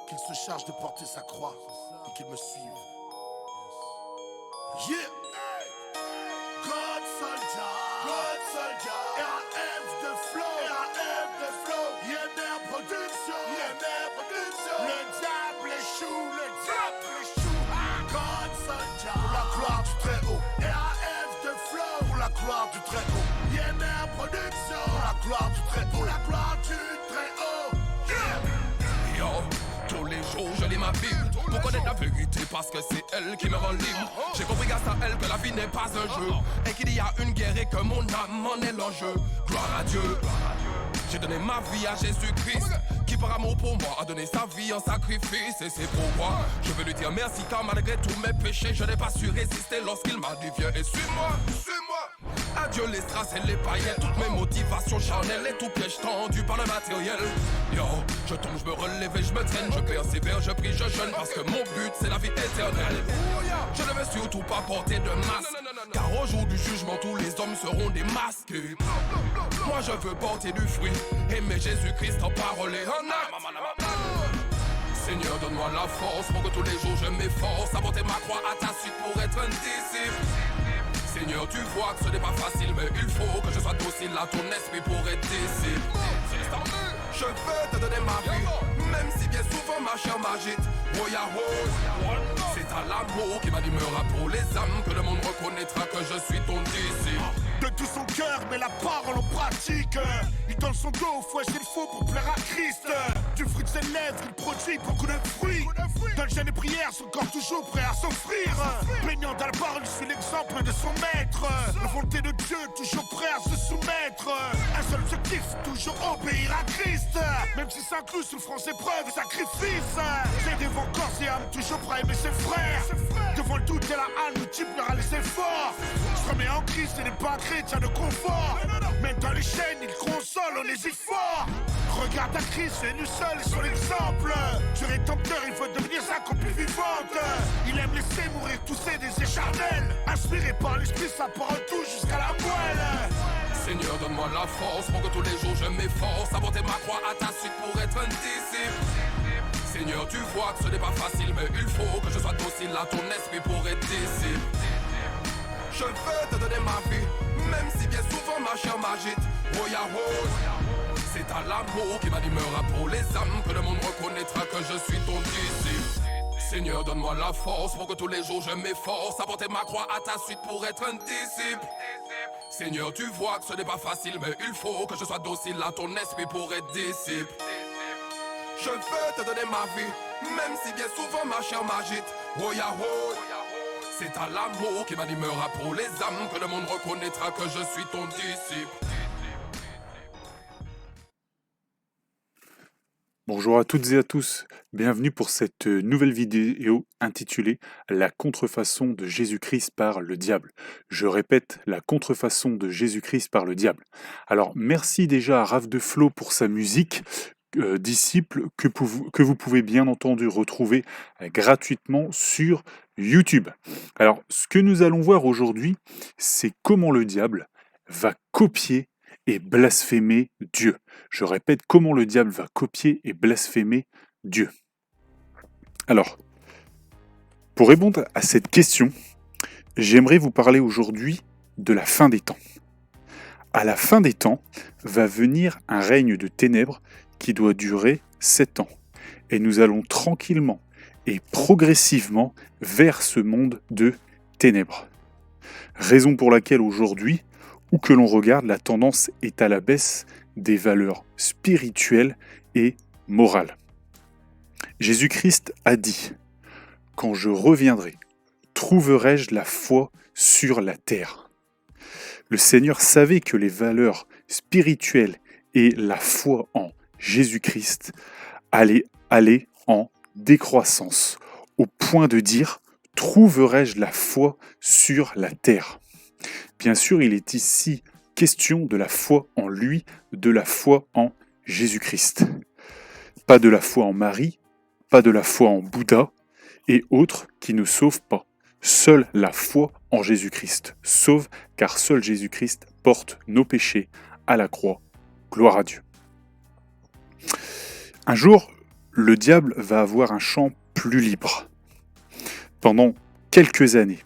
qu'il se charge de porter sa croix et qu'il me suive. Yeah! God soldier, RAF de flow, INR production, le diable échoue, God soldier, pour la gloire du très haut, RAF de flow, pour la gloire du très haut, INR production, pour la gloire du très haut, la gloire du très haut. Yo, tous les jours je lis ma Bible pour connaître la vérité parce que c'est elle qui me rend libre. J'ai compris grâce à elle que la vie n'est pas un jeu et qu'il y a une guerre et que mon âme en est l'enjeu. Gloire à Dieu. J'ai donné ma vie à Jésus-Christ qui par amour pour moi a donné sa vie en sacrifice. Et c'est pourquoi je veux lui dire merci car malgré tous mes péchés je n'ai pas su résister lorsqu'il m'a dit viens et suis-moi, suis-moi. Adieu les strass et les paillettes, toutes mes motivations charnelles et tout piège tendu par le matériel. Yo, je tombe, je me relève et je me traîne, je persévère, je prie, je jeûne parce que mon but c'est la vie éternelle. Je ne veux surtout pas porter de masque, car au jour du jugement tous les hommes seront démasqués. Moi je veux porter du fruit, aimer Jésus-Christ en parole et en acte. Seigneur, donne-moi la force pour que tous les jours je m'efforce à porter ma croix à ta suite pour être un disciple. Seigneur, tu vois que ce n'est pas facile, mais il faut que je sois docile à ton esprit pour être disciple. Je veux te donner ma vie, même si bien souvent ma chair m'agite. Oh Yahweh, c'est à l'amour qui m'animera pour les âmes que le monde reconnaîtra que je suis ton disciple. De tout son cœur, mais la parole en pratique. Il donne son dos au fouet, c'est le faux pour plaire à Christ. Du fruit de ses lèvres, il produit beaucoup de fruits. Dans le jeûne et prière, son corps toujours prêt à s'offrir. Baignant dans la parole, je suis l'exemple de son maître. La volonté de Dieu, toujours prêt à se soumettre. Un seul objectif, toujours obéir à Christ. Même si ça inclut souffrance, épreuve et sacrifice. J'ai devant corps et âme, toujours prêt à aimer ses frères. Devant le doute et la haine, multipliera les efforts. Je remets en Christ et n'est pas chrétien de confort. Même dans les chaînes, il console, on hésite fort. Regarde à Christ, c'est nous seuls, son exemple. Dieu rédempteur, il veut devenir sa copie vivante. Il aime laisser mourir tous ses désirs charnels. Inspiré par l'esprit, sa parole touche jusqu'à la moelle. Seigneur, donne-moi la force pour que tous les jours je m'efforce à porter ma croix à ta suite pour être un disciple. Seigneur, tu vois que ce n'est pas facile, mais il faut que je sois docile à ton esprit pour être disciple. Je veux te donner ma vie, même si bien souvent ma chair m'agite. Oh Yahweh, c'est à l'amour qui m'animera pour les âmes que le monde reconnaîtra que je suis ton disciple. Seigneur, donne-moi la force pour que tous les jours je m'efforce à porter ma croix à ta suite pour être un disciple. Seigneur, tu vois que ce n'est pas facile, mais il faut que je sois docile à ton esprit pour être disciple. Je veux te donner ma vie, même si bien souvent ma chair m'agite. Oh Yahweh, c'est à l'amour qui m'animera pour les âmes que le monde reconnaîtra que je suis ton disciple. Bonjour à toutes et à tous, bienvenue pour cette nouvelle vidéo intitulée « La contrefaçon de Jésus-Christ par le diable ». Je répète, la contrefaçon de Jésus-Christ par le diable. Alors merci déjà à Raph de Flow pour sa musique, disciple, que vous pouvez bien entendu retrouver gratuitement sur YouTube. Alors ce que nous allons voir aujourd'hui, c'est comment le diable va copier et blasphémer Dieu. Je répète, comment le diable va copier et blasphémer Dieu. Alors, pour répondre à cette question, j'aimerais vous parler aujourd'hui de la fin des temps. À la fin des temps, va venir un règne de ténèbres qui doit durer 7 ans. Et nous allons tranquillement et progressivement vers ce monde de ténèbres. Raison pour laquelle aujourd'hui, où que l'on regarde, la tendance est à la baisse des valeurs spirituelles et morales. Jésus-Christ a dit « Quand je reviendrai, trouverai-je la foi sur la terre ?» Le Seigneur savait que les valeurs spirituelles et la foi en Jésus-Christ allaient aller en décroissance, au point de dire « Trouverai-je la foi sur la terre ?» Bien sûr, il est ici question de la foi en lui, de la foi en Jésus-Christ. Pas de la foi en Marie, pas de la foi en Bouddha et autres qui ne sauvent pas. Seule la foi en Jésus-Christ sauve, car seul Jésus-Christ porte nos péchés à la croix. Gloire à Dieu. Un jour, le diable va avoir un champ plus libre pendant quelques années.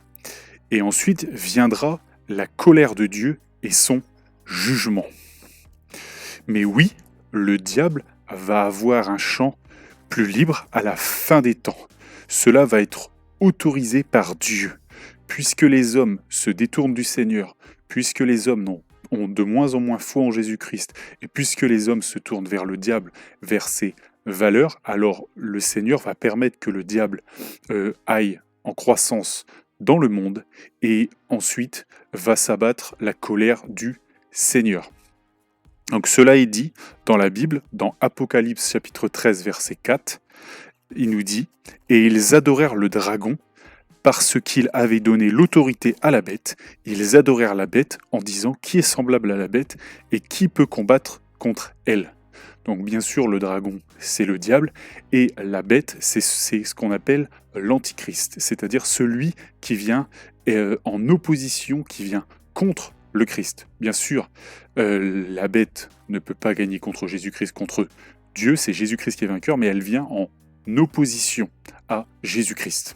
Et ensuite viendra la colère de Dieu et son jugement. Mais oui, le diable va avoir un champ plus libre à la fin des temps. Cela va être autorisé par Dieu. Puisque les hommes se détournent du Seigneur, puisque les hommes ont de moins en moins foi en Jésus-Christ, et puisque les hommes se tournent vers le diable, vers ses valeurs, alors le Seigneur va permettre que le diable aille en croissance dans le monde, et ensuite va s'abattre la colère du Seigneur. Donc cela est dit dans la Bible, dans Apocalypse chapitre 13, verset 4, il nous dit « Et ils adorèrent le dragon, parce qu'il avait donné l'autorité à la bête, ils adorèrent la bête en disant qui est semblable à la bête et qui peut combattre contre elle. » Donc bien sûr, le dragon, c'est le diable, et la bête, c'est ce qu'on appelle l'antichrist, c'est-à-dire celui qui vient en opposition, qui vient contre le Christ. Bien sûr, la bête ne peut pas gagner contre Jésus-Christ, contre Dieu, c'est Jésus-Christ qui est vainqueur, mais elle vient en opposition à Jésus-Christ.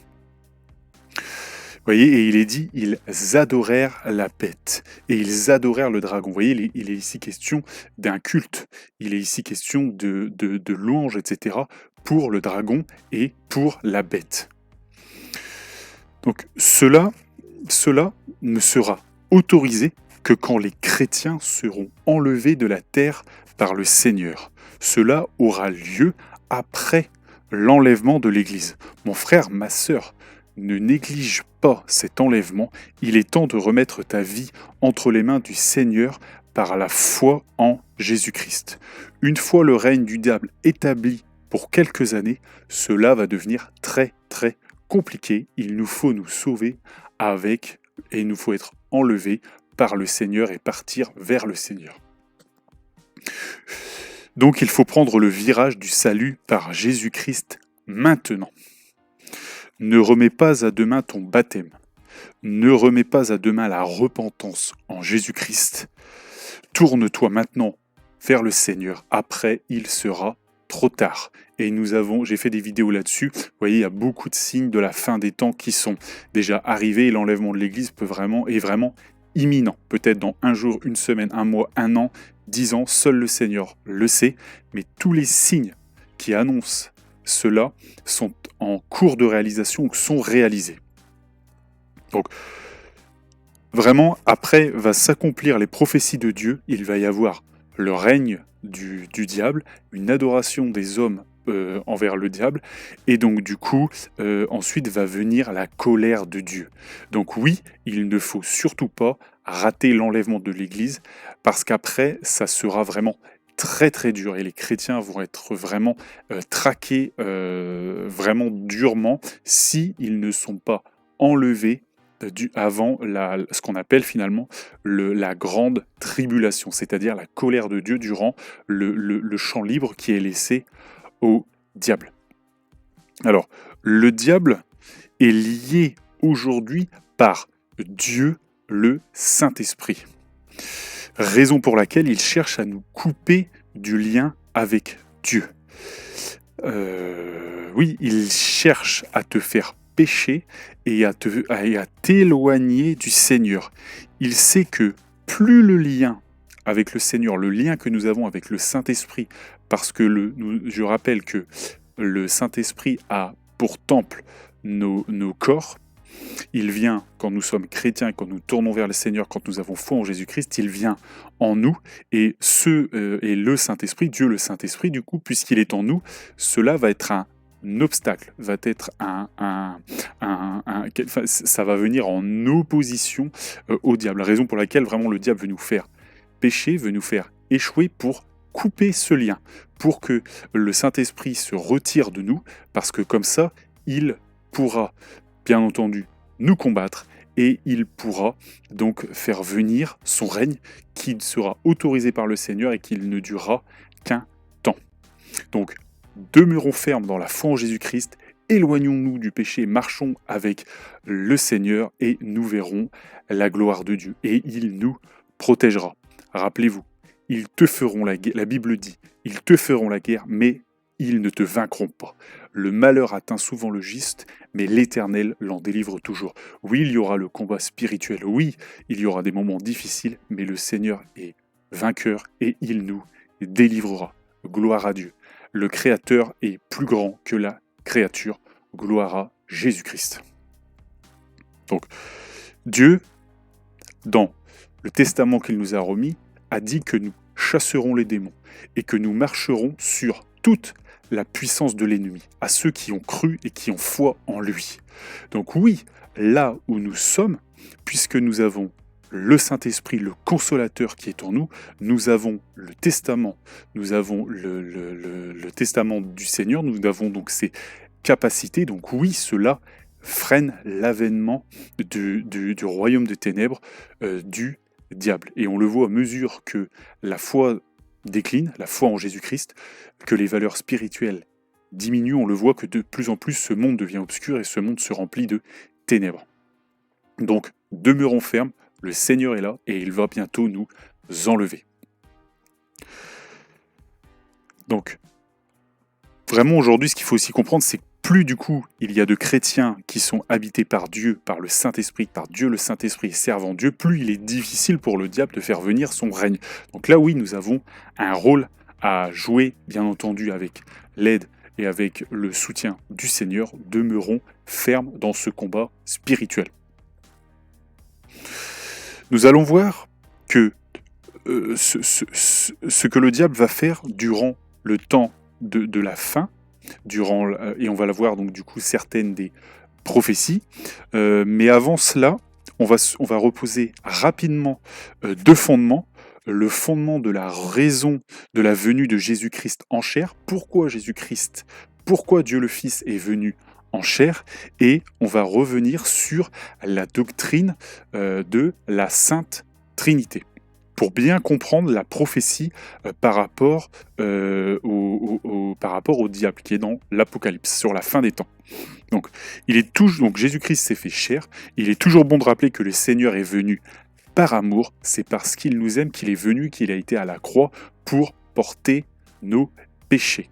Vous voyez, et il est dit, ils adorèrent la bête, et ils adorèrent le dragon. Vous voyez, il est ici question d'un culte, il est ici question de louange, etc., pour le dragon et pour la bête. Donc cela ne sera autorisé que quand les chrétiens seront enlevés de la terre par le Seigneur. Cela aura lieu après l'enlèvement de l'Église. Mon frère, ma sœur, ne néglige pas cet enlèvement, il est temps de remettre ta vie entre les mains du Seigneur par la foi en Jésus-Christ. Une fois le règne du diable établi pour quelques années, cela va devenir très très compliqué. Il nous faut nous sauver et il nous faut être enlevés par le Seigneur et partir vers le Seigneur. Donc il faut prendre le virage du salut par Jésus-Christ maintenant. Ne remets pas à demain ton baptême. Ne remets pas à demain la repentance en Jésus-Christ. Tourne-toi maintenant vers le Seigneur. Après, il sera trop tard. Et j'ai fait des vidéos là-dessus. Vous voyez, il y a beaucoup de signes de la fin des temps qui sont déjà arrivés. Et l'enlèvement de l'Église est vraiment imminent. Peut-être dans un jour, une semaine, un mois, un an, 10 ans. Seul le Seigneur le sait. Mais tous les signes qui annoncent ceux-là sont en cours de réalisation ou sont réalisés. Donc, vraiment, après va s'accomplir les prophéties de Dieu, il va y avoir le règne du diable, une adoration des hommes envers le diable, et donc du coup, ensuite va venir la colère de Dieu. Donc oui, il ne faut surtout pas rater l'enlèvement de l'Église, parce qu'après, ça sera vraiment très très dur et les chrétiens vont être vraiment traqués vraiment durement si ils ne sont pas enlevés avant ce qu'on appelle finalement la grande tribulation, c'est-à-dire la colère de Dieu durant le champ libre qui est laissé au diable. Alors, le diable est lié aujourd'hui par Dieu le Saint-Esprit. Raison pour laquelle il cherche à nous couper du lien avec Dieu. Oui, il cherche à te faire pécher et à t'éloigner du Seigneur. Il sait que plus le lien avec le Seigneur, le lien que nous avons avec le Saint-Esprit, parce que je rappelle que le Saint-Esprit a pour temple nos corps. Il vient quand nous sommes chrétiens, quand nous tournons vers le Seigneur, quand nous avons foi en Jésus-Christ, il vient en nous. Et le Saint-Esprit, Dieu le Saint-Esprit, du coup, puisqu'il est en nous, cela va être un obstacle, va être ça va venir en opposition au diable. La raison pour laquelle vraiment le diable veut nous faire pécher, veut nous faire échouer pour couper ce lien, pour que le Saint-Esprit se retire de nous, parce que comme ça, il pourra bien entendu nous combattre et il pourra donc faire venir son règne qui sera autorisé par le Seigneur et qui ne durera qu'un temps. Donc demeurons fermes dans la foi en Jésus-Christ, éloignons-nous du péché, marchons avec le Seigneur et nous verrons la gloire de Dieu et il nous protégera. Rappelez-vous, ils te feront la guerre, la Bible dit, ils te feront la guerre, mais ils ne te vaincront pas. Le malheur atteint souvent le juste, mais l'Éternel l'en délivre toujours. Oui, il y aura le combat spirituel, oui, il y aura des moments difficiles, mais le Seigneur est vainqueur et il nous délivrera. Gloire à Dieu. Le Créateur est plus grand que la créature. Gloire à Jésus-Christ. Donc, Dieu, dans le testament qu'il nous a remis, a dit que nous chasserons les démons et que nous marcherons sur toute la puissance de l'ennemi, à ceux qui ont cru et qui ont foi en lui. Donc oui, là où nous sommes, puisque nous avons le Saint-Esprit, le Consolateur qui est en nous, nous avons le testament, nous avons le testament du Seigneur, nous avons donc ces capacités, donc oui, cela freine l'avènement du royaume des ténèbres, du diable. Et on le voit à mesure que la foi décline, la foi en Jésus-Christ, que les valeurs spirituelles diminuent, on le voit que de plus en plus ce monde devient obscur et ce monde se remplit de ténèbres. Donc, demeurons fermes, le Seigneur est là et il va bientôt nous enlever. Donc, vraiment aujourd'hui, ce qu'il faut aussi comprendre, c'est que plus du coup il y a de chrétiens qui sont habités par Dieu, par le Saint-Esprit, par Dieu le Saint-Esprit, servant Dieu, plus il est difficile pour le diable de faire venir son règne. Donc là oui, nous avons un rôle à jouer, bien entendu avec l'aide et avec le soutien du Seigneur, demeurons fermes dans ce combat spirituel. Nous allons voir que ce que le diable va faire durant le temps de la fin, et on va la voir donc du coup certaines des prophéties, mais avant cela, on va reposer rapidement deux fondements. Le fondement de la raison de la venue de Jésus-Christ en chair, pourquoi Jésus-Christ, pourquoi Dieu le Fils est venu en chair, et on va revenir sur la doctrine de la Sainte Trinité, pour bien comprendre la prophétie par rapport au diable qui est dans l'Apocalypse, sur la fin des temps. Donc Jésus-Christ s'est fait chair, il est toujours bon de rappeler que le Seigneur est venu par amour, c'est parce qu'il nous aime qu'il est venu, qu'il a été à la croix pour porter nos péchés.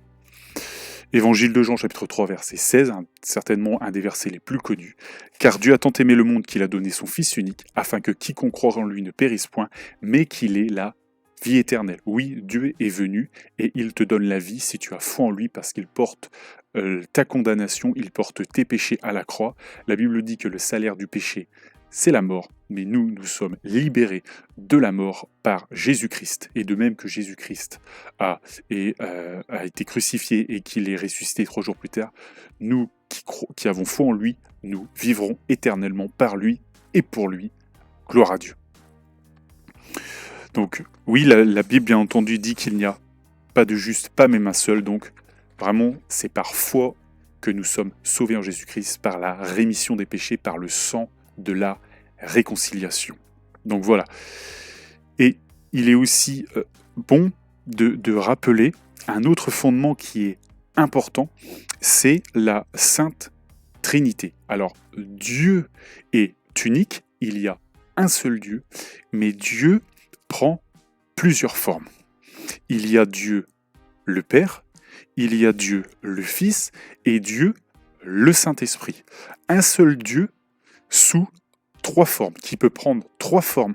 Évangile de Jean, chapitre 3, verset 16, certainement un des versets les plus connus. « Car Dieu a tant aimé le monde qu'il a donné son Fils unique, afin que quiconque croit en lui ne périsse point, mais qu'il ait la vie éternelle. » Oui, Dieu est venu et il te donne la vie si tu as foi en lui, parce qu'il porte ta condamnation, il porte tes péchés à la croix. La Bible dit que le salaire du péché, c'est la mort, mais nous sommes libérés de la mort par Jésus-Christ. Et de même que Jésus-Christ a été crucifié et qu'il est ressuscité 3 jours plus tard, nous qui avons foi en lui, nous vivrons éternellement par lui et pour lui. Gloire à Dieu. Donc oui, la Bible bien entendu dit qu'il n'y a pas de juste, pas même un seul, donc vraiment c'est par foi que nous sommes sauvés en Jésus-Christ, par la rémission des péchés, par le sang de la réconciliation. Donc voilà. Et il est aussi bon de rappeler un autre fondement qui est important, c'est la Sainte Trinité. Alors, Dieu est unique, il y a un seul Dieu, mais Dieu prend plusieurs formes. Il y a Dieu le Père, il y a Dieu le Fils et Dieu le Saint-Esprit. Un seul Dieu sous 3 formes, qui peut prendre 3 formes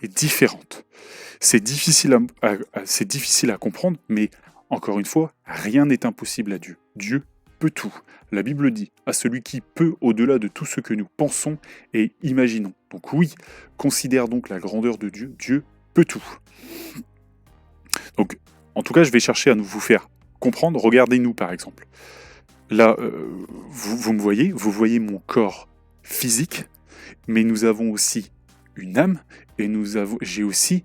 différentes. C'est difficile à comprendre, mais encore une fois, rien n'est impossible à Dieu. Dieu peut tout. La Bible dit à celui qui peut au-delà de tout ce que nous pensons et imaginons. Donc oui, considère donc la grandeur de Dieu. Dieu peut tout. Donc, en tout cas, je vais chercher à vous faire comprendre. Regardez-nous par exemple. Là, vous me voyez, vous voyez mon corps physique, mais nous avons aussi une âme et j'ai aussi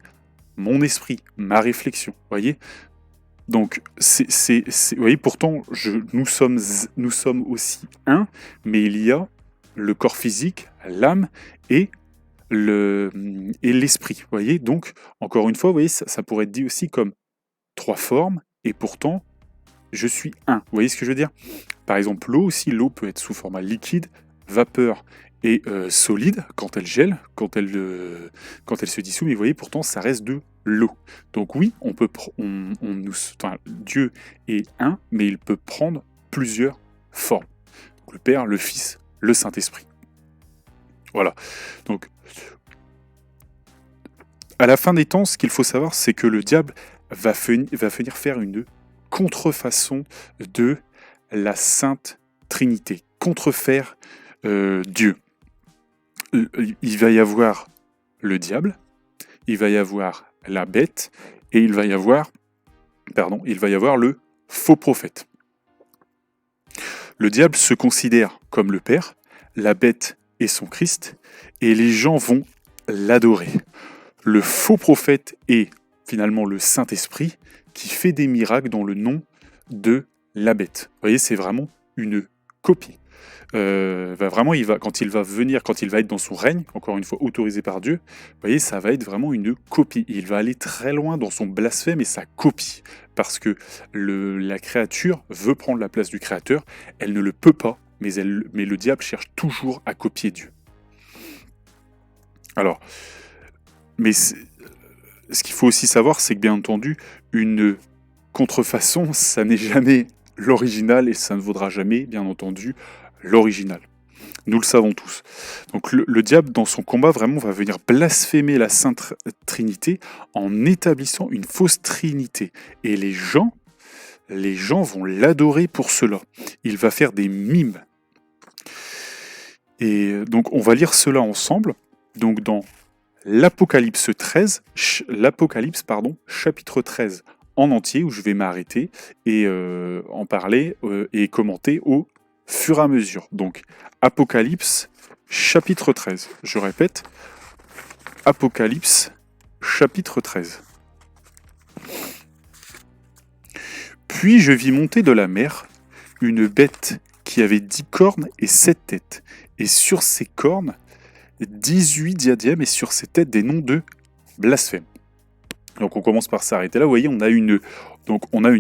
mon esprit, ma réflexion. Voyez. Donc, vous voyez, pourtant, nous sommes aussi un, mais il y a le corps physique, l'âme et l'esprit. Vous voyez, donc, encore une fois, vous voyez, ça pourrait être dit aussi comme 3 formes, et pourtant, je suis un. Vous voyez ce que je veux dire? Par exemple, l'eau aussi, l'eau peut être sous format liquide, vapeur et solide quand elle gèle, quand elle se dissout, mais vous voyez, pourtant, ça reste de l'eau. Donc oui, Dieu est un, mais il peut prendre plusieurs formes. Donc, le Père, le Fils, le Saint-Esprit. Voilà. Donc, à la fin des temps, ce qu'il faut savoir, c'est que le diable va venir faire une contrefaçon de la Sainte Trinité, contrefaire Dieu. Il va y avoir le diable, il va y avoir la bête, et il va y avoir le faux prophète. Le diable se considère comme le Père, la bête est son Christ, et les gens vont l'adorer. Le faux prophète est finalement le Saint-Esprit qui fait des miracles dans le nom de la bête. Vous voyez, c'est vraiment une copie. Quand il va être dans son règne, encore une fois autorisé par Dieu, vous voyez, ça va être vraiment une copie. Il va aller très loin dans son blasphème et sa copie, parce que la créature veut prendre la place du Créateur, elle ne le peut pas, mais le diable cherche toujours à copier Dieu. Alors, mais ce qu'il faut aussi savoir, c'est que bien entendu, une contrefaçon, ça n'est jamais l'original et ça ne vaudra jamais, bien entendu, l'original. Nous le savons tous. Donc le diable, dans son combat, vraiment va venir blasphémer la Sainte Trinité en établissant une fausse Trinité. Et les gens vont l'adorer pour cela. Il va faire des mimes. Et donc on va lire cela ensemble. Donc dans l'Apocalypse 13, chapitre 13 en entier, où je vais m'arrêter et en parler et commenter au fur et à mesure. Donc, Apocalypse, chapitre 13. Je répète, Apocalypse, chapitre 13. Puis je vis monter de la mer une bête qui avait 10 cornes et 7 têtes, et sur ses cornes 18 diadèmes, et sur ses têtes des noms de blasphème. Donc on commence par s'arrêter là. Vous voyez, on a une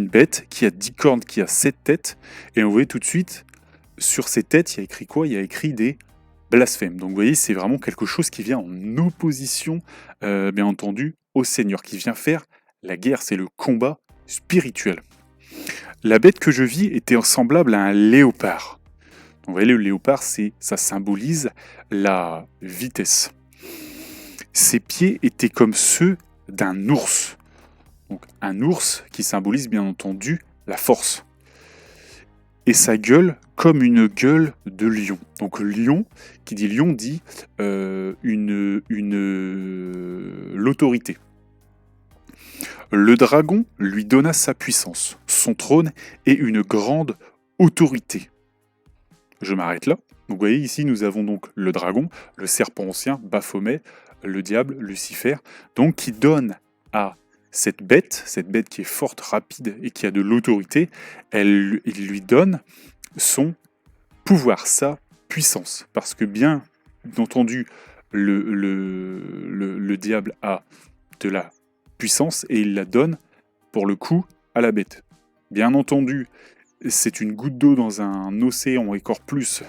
bête qui a 10 cornes, qui a 7 têtes, et vous voyez tout de suite, sur ces têtes, il y a écrit quoi ? Il y a écrit des blasphèmes. Donc vous voyez, c'est vraiment quelque chose qui vient en opposition, bien entendu, au Seigneur, qui vient faire la guerre, c'est le combat spirituel. La bête que je vis était semblable à un léopard. Donc vous voyez, le léopard, ça symbolise la vitesse. Ses pieds étaient comme ceux d'un ours. Donc un ours qui symbolise bien entendu la force. Et sa gueule comme une gueule de lion. Donc lion, qui dit lion, dit l'autorité. Le dragon lui donna sa puissance, son trône et une grande autorité. Je m'arrête là. Donc vous voyez, ici nous avons donc le dragon, le serpent ancien, Baphomet, le diable, Lucifer, donc qui donne à cette bête qui est forte, rapide et qui a de l'autorité, il lui donne son pouvoir, sa puissance. Parce que bien entendu, le diable a de la puissance et il la donne, pour le coup, à la bête. Bien entendu, c'est une goutte d'eau dans un océan, et encore plus,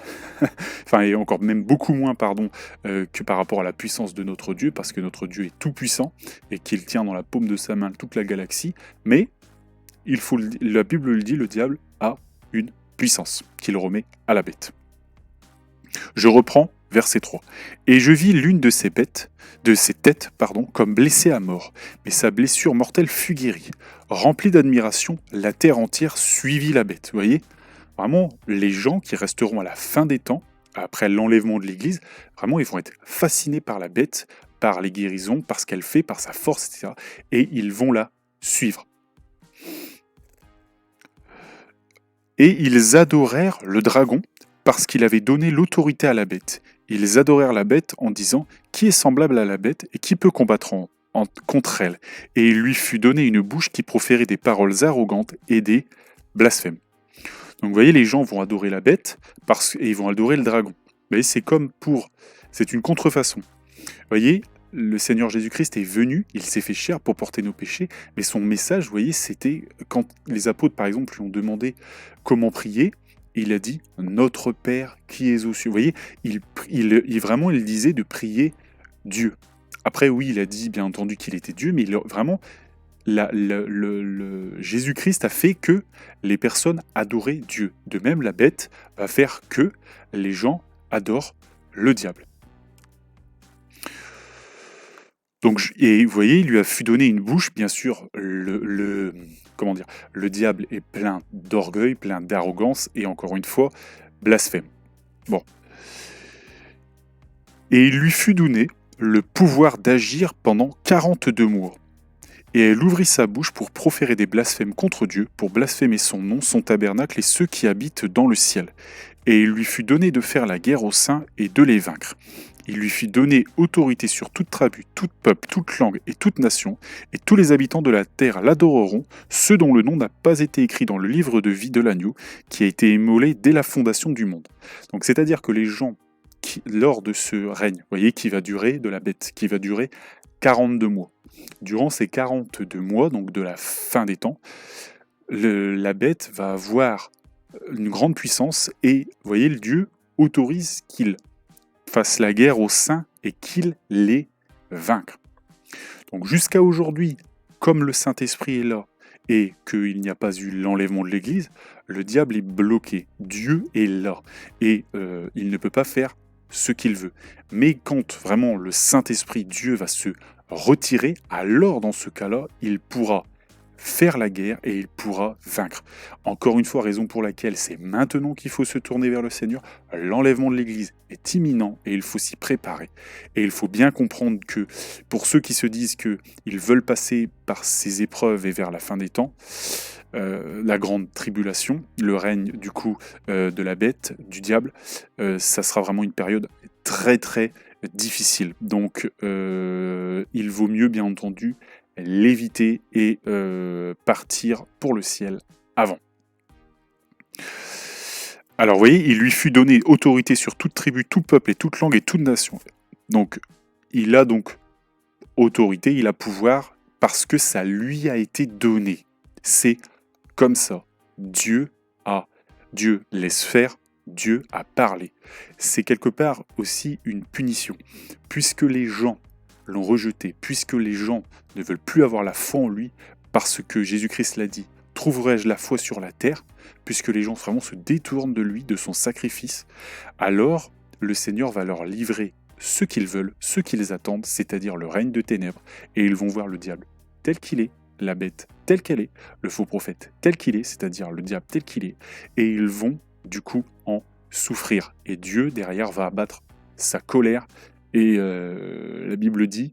enfin, et encore même beaucoup moins, que par rapport à la puissance de notre Dieu, parce que notre Dieu est tout puissant et qu'il tient dans la paume de sa main toute la galaxie. Mais la Bible le dit, le diable a une puissance qu'il remet à la bête. Je reprends verset 3. Et je vis l'une de ses têtes, comme blessée à mort, mais sa blessure mortelle fut guérie. Remplie d'admiration, la terre entière suivit la bête. Vous voyez, vraiment, les gens qui resteront à la fin des temps, après l'enlèvement de l'Église, vraiment, ils vont être fascinés par la bête, par les guérisons, par ce qu'elle fait, par sa force, etc. Et ils vont la suivre. Et ils adorèrent le dragon parce qu'il avait donné l'autorité à la bête. Ils adorèrent la bête en disant « Qui est semblable à la bête et qui peut combattre contre elle ?» Et il lui fut donné une bouche qui proférait des paroles arrogantes et des blasphèmes. Donc vous voyez, les gens vont adorer la bête et ils vont adorer le dragon. Vous voyez, c'est une contrefaçon. Vous voyez, le Seigneur Jésus-Christ est venu, il s'est fait chair pour porter nos péchés, mais son message, vous voyez, c'était quand les apôtres, par exemple, lui ont demandé comment prier, il a dit « Notre Père qui es aux cieux ». Vous voyez, il disait de prier Dieu. Après, oui, il a dit, bien entendu, qu'il était Dieu, mais vraiment, Jésus-Christ a fait que les personnes adoraient Dieu. De même, la bête va faire que les gens adorent le diable. Donc, et vous voyez, il lui a fut donné une bouche, bien sûr, comment dire, le diable est plein d'orgueil, plein d'arrogance, et encore une fois, blasphème. Bon. Et il lui fut donné le pouvoir d'agir pendant 42 mois. Et elle ouvrit sa bouche pour proférer des blasphèmes contre Dieu, pour blasphémer son nom, son tabernacle et ceux qui habitent dans le ciel. Et il lui fut donné de faire la guerre aux saints et de les vaincre. Il lui fut donné autorité sur toute tribu, tout peuple, toute langue et toute nation, et tous les habitants de la terre l'adoreront, ceux dont le nom n'a pas été écrit dans le livre de vie de l'agneau, qui a été immolé dès la fondation du monde. Donc c'est-à-dire que les gens, lors de ce règne, voyez, qui va durer, de la bête, qui va durer 42 mois. Durant ces 42 mois, donc de la fin des temps, la bête va avoir une grande puissance et, vous voyez, le Dieu autorise qu'il fasse la guerre aux saints et qu'il les vaincre. Donc jusqu'à aujourd'hui, comme le Saint-Esprit est là et qu'il n'y a pas eu l'enlèvement de l'Église, le diable est bloqué. Dieu est là et il ne peut pas faire ce qu'il veut. Mais quand vraiment le Saint-Esprit, Dieu, va se retirer, alors dans ce cas-là, il pourra faire la guerre et il pourra vaincre. Encore une fois, raison pour laquelle c'est maintenant qu'il faut se tourner vers le Seigneur. L'enlèvement de l'Église est imminent et il faut s'y préparer. Et il faut bien comprendre que pour ceux qui se disent qu'ils veulent passer par ces épreuves et vers la fin des temps, la grande tribulation, le règne du coup de la bête, du diable, ça sera vraiment une période très très difficile. Donc il vaut mieux bien entendu l'éviter et partir pour le ciel avant. Alors vous voyez, il lui fut donné autorité sur toute tribu, tout peuple et toute langue et toute nation. Donc il a donc autorité, il a pouvoir parce que ça lui a été donné. C'est comme ça. Dieu laisse faire, Dieu a parlé. C'est quelque part aussi une punition. Puisque les gens l'ont rejeté, puisque les gens ne veulent plus avoir la foi en lui, parce que Jésus-Christ l'a dit, trouverai-je la foi sur la terre, puisque les gens vraiment se détournent de lui, de son sacrifice, alors le Seigneur va leur livrer ce qu'ils veulent, ce qu'ils attendent, c'est-à-dire le règne de ténèbres, et ils vont voir le diable tel qu'il est, la bête telle qu'elle est, le faux prophète tel qu'il est, c'est-à-dire le diable tel qu'il est, et ils vont du coup en souffrir. Et Dieu derrière va abattre sa colère, et la Bible dit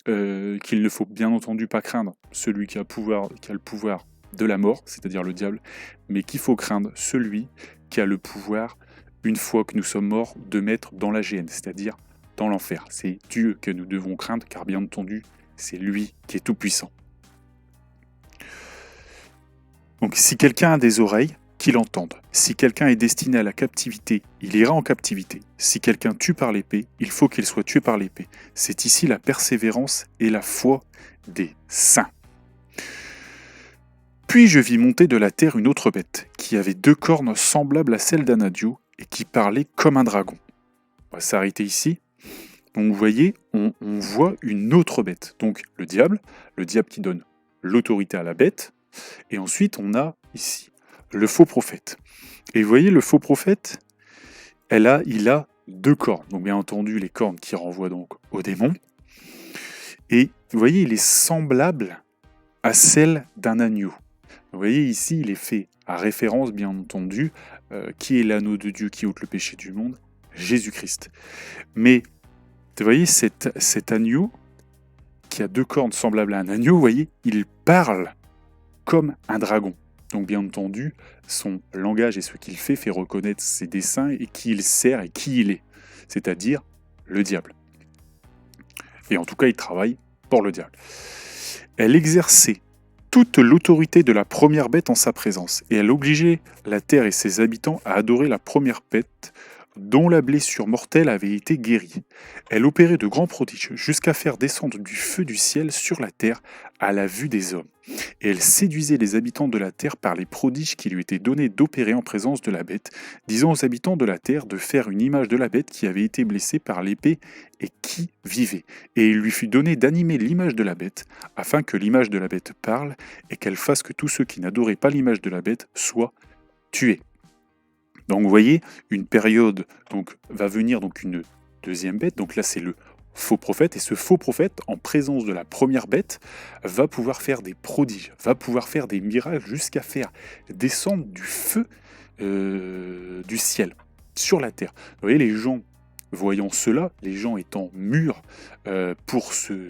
qu'il ne faut bien entendu pas craindre celui qui a le pouvoir de la mort, c'est-à-dire le diable, mais qu'il faut craindre celui qui a le pouvoir, une fois que nous sommes morts, de mettre dans la géhenne, c'est-à-dire dans l'enfer. C'est Dieu que nous devons craindre, car bien entendu, c'est lui qui est tout-puissant. Donc si quelqu'un a des oreilles, qu'il entende. Si quelqu'un est destiné à la captivité, il ira en captivité. Si quelqu'un tue par l'épée, il faut qu'il soit tué par l'épée. C'est ici la persévérance et la foi des saints. Puis je vis monter de la terre une autre bête, qui avait 2 cornes semblables à celles d'un agneau, et qui parlait comme un dragon. On va s'arrêter ici. Donc vous voyez, on voit une autre bête. Donc le diable qui donne l'autorité à la bête, et ensuite on a ici le faux prophète. Et vous voyez, le faux prophète, il a 2 cornes. Donc bien entendu, les cornes qui renvoient donc au démon. Et vous voyez, il est semblable à celle d'un agneau. Vous voyez, ici, il est fait à référence, bien entendu, qui est l'agneau de Dieu qui ôte le péché du monde, Jésus-Christ. Mais, vous voyez, cet agneau, qui a 2 cornes semblables à un agneau, vous voyez, il parle comme un dragon. Donc bien entendu, son langage et ce qu'il fait reconnaître ses desseins et qui il sert et qui il est, c'est-à-dire le diable. Et en tout cas, il travaille pour le diable. Elle exerçait toute l'autorité de la première bête en sa présence, et elle obligeait la terre et ses habitants à adorer la première bête dont la blessure mortelle avait été guérie. Elle opérait de grands prodiges jusqu'à faire descendre du feu du ciel sur la terre à la vue des hommes. et elle séduisait les habitants de la terre par les prodiges qui lui étaient donnés d'opérer en présence de la bête, disant aux habitants de la terre de faire une image de la bête qui avait été blessée par l'épée et qui vivait. Et il lui fut donné d'animer l'image de la bête, afin que l'image de la bête parle, et qu'elle fasse que tous ceux qui n'adoraient pas l'image de la bête soient tués. Donc vous voyez, une période va venir une deuxième bête, donc là c'est le faux prophète, et ce faux prophète, en présence de la première bête, va pouvoir faire des prodiges, va pouvoir faire des miracles jusqu'à faire descendre du feu du ciel sur la terre. Vous voyez, les gens voyant cela, les gens étant mûrs pour se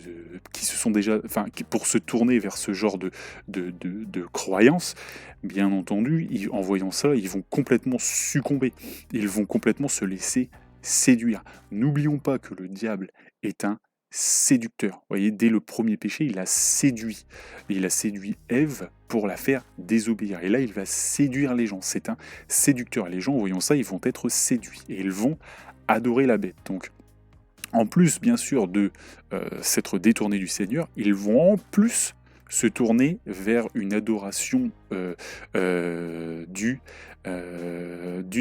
tourner vers ce genre de croyances, bien entendu, en voyant ça, ils vont complètement succomber, ils vont complètement se laisser séduire. N'oublions pas que le diable est un séducteur. Vous voyez, dès le premier péché, il a séduit. Il a séduit Ève pour la faire désobéir. Et là, il va séduire les gens. C'est un séducteur. Et les gens, en voyant ça, ils vont être séduits. Et ils vont adorer la bête. Donc, en plus, bien sûr, de s'être détournés du Seigneur, ils vont en plus se tourner vers une adoration du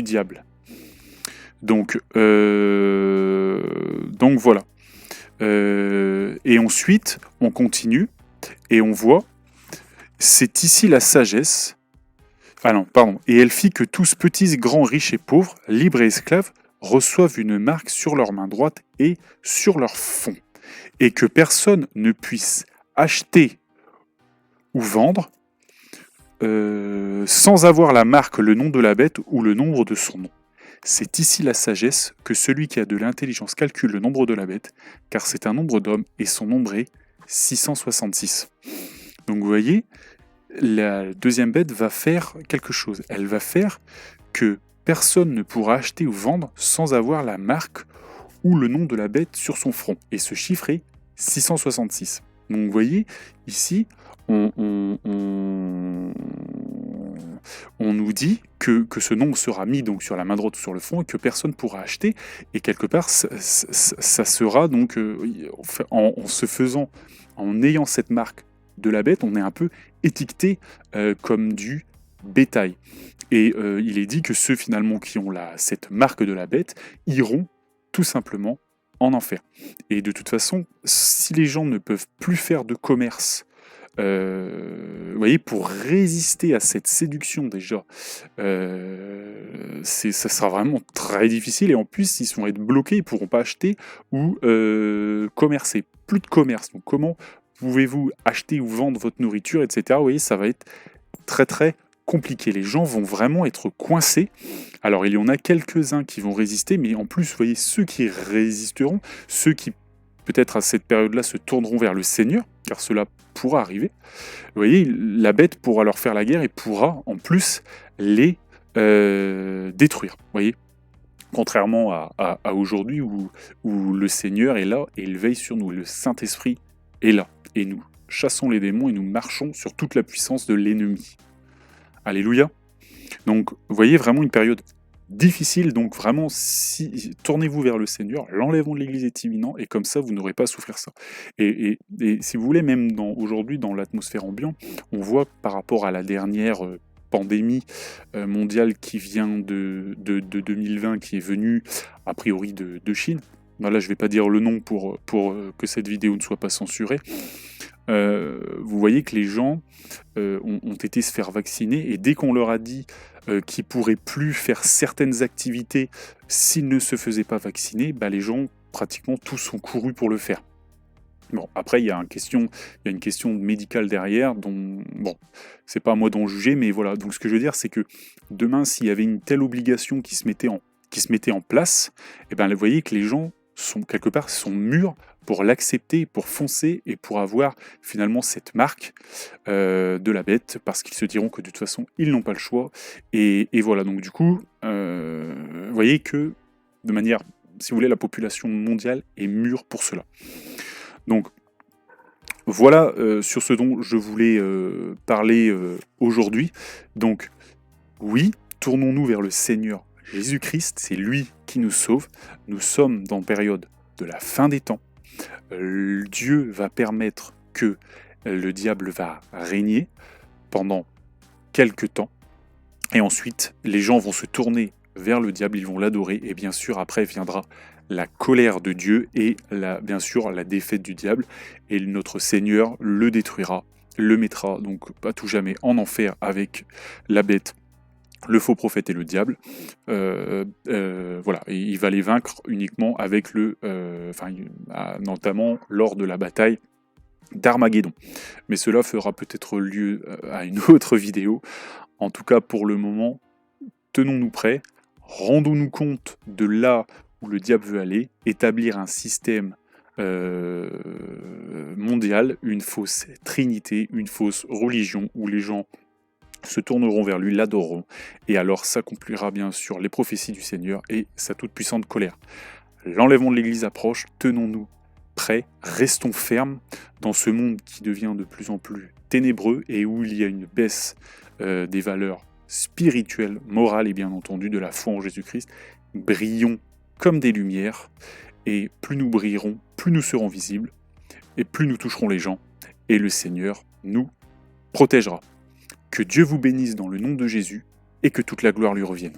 diable. Donc voilà. Et ensuite, on continue et on voit, c'est ici la sagesse. Ah non, pardon. Et elle fit que tous petits, grands, riches et pauvres, libres et esclaves, reçoivent une marque sur leur main droite et sur leur front, et que personne ne puisse acheter ou vendre sans avoir la marque, le nom de la bête ou le nombre de son nom. C'est ici la sagesse, que celui qui a de l'intelligence calcule le nombre de la bête, car c'est un nombre d'hommes, et son nombre est 666. Donc vous voyez, la deuxième bête va faire quelque chose. Elle va faire que personne ne pourra acheter ou vendre sans avoir la marque ou le nom de la bête sur son front. Et ce chiffre est 666. Donc vous voyez, ici, on nous dit que ce nombre sera mis donc sur la main droite ou sur le front et que personne ne pourra acheter. Et quelque part, ça sera donc, en ayant cette marque de la bête, on est un peu étiqueté comme du bétail. Et il est dit que ceux finalement qui ont cette marque de la bête iront tout simplement en enfer. Et de toute façon, si les gens ne peuvent plus faire de commerce, vous voyez, pour résister à cette séduction déjà, ça sera vraiment très difficile. Et en plus, ils vont être bloqués, ils ne pourront pas acheter ou commercer. Plus de commerce. Donc comment pouvez-vous acheter ou vendre votre nourriture, etc. Vous voyez, ça va être très très compliqué. Les gens vont vraiment être coincés. Alors il y en a quelques-uns qui vont résister, mais en plus, vous voyez, ceux qui résisteront, ceux qui peut-être à cette période-là se tourneront vers le Seigneur, car cela pourra arriver. Vous voyez, la bête pourra leur faire la guerre et pourra en plus les détruire. Vous voyez, contrairement à aujourd'hui où le Seigneur est là et il veille sur nous, le Saint-Esprit est là et nous chassons les démons et nous marchons sur toute la puissance de l'ennemi. Alléluia. Donc, vous voyez, vraiment une période difficile. Donc, vraiment, tournez-vous vers le Seigneur, l'enlèvement de l'Église est imminent, et comme ça, vous n'aurez pas à souffrir ça. Et si vous voulez, même aujourd'hui, dans l'atmosphère ambiante, on voit par rapport à la dernière pandémie mondiale qui vient de 2020, qui est venue, a priori, de Chine. Là, je ne vais pas dire le nom pour que cette vidéo ne soit pas censurée. Vous voyez que les gens ont été se faire vacciner, et dès qu'on leur a dit qu'ils ne pourraient plus faire certaines activités s'ils ne se faisaient pas vacciner, les gens, pratiquement tous, ont couru pour le faire. Bon, après, il y a une question médicale derrière, dont, bon, c'est pas à moi d'en juger, mais voilà. Donc, ce que je veux dire, c'est que demain, s'il y avait une telle obligation qui se mettait en place, vous voyez que les gens sont mûrs pour l'accepter, pour foncer et pour avoir finalement cette marque de la bête, parce qu'ils se diront que de toute façon ils n'ont pas le choix, et voilà. Donc du coup, vous voyez que de manière, si vous voulez, la population mondiale est mûre pour cela. Donc voilà sur ce dont je voulais parler aujourd'hui. Donc oui, tournons-nous vers le Seigneur Jésus-Christ, c'est lui qui nous sauve. Nous sommes dans la période de la fin des temps. Dieu va permettre que le diable va régner pendant quelques temps, et ensuite les gens vont se tourner vers le diable, ils vont l'adorer, et bien sûr après viendra la colère de Dieu et bien sûr la défaite du diable, et notre Seigneur le détruira, le mettra donc à tout jamais en enfer avec la bête, le faux prophète et le diable. Voilà, et il va les vaincre uniquement avec notamment lors de la bataille d'Armageddon. Mais cela fera peut-être lieu à une autre vidéo. En tout cas, pour le moment, tenons-nous prêts, rendons-nous compte de là où le diable veut aller, établir un système mondial, une fausse trinité, une fausse religion, où les gens se tourneront vers lui, l'adoreront, et alors s'accomplira bien sûr les prophéties du Seigneur et sa toute-puissante colère. L'enlèvement de l'Église approche, tenons-nous prêts, restons fermes dans ce monde qui devient de plus en plus ténébreux et où il y a une baisse des valeurs spirituelles, morales et bien entendu de la foi en Jésus-Christ. Brillons comme des lumières, et plus nous brillerons, plus nous serons visibles, et plus nous toucherons les gens, et le Seigneur nous protégera. Que Dieu vous bénisse dans le nom de Jésus, et que toute la gloire lui revienne.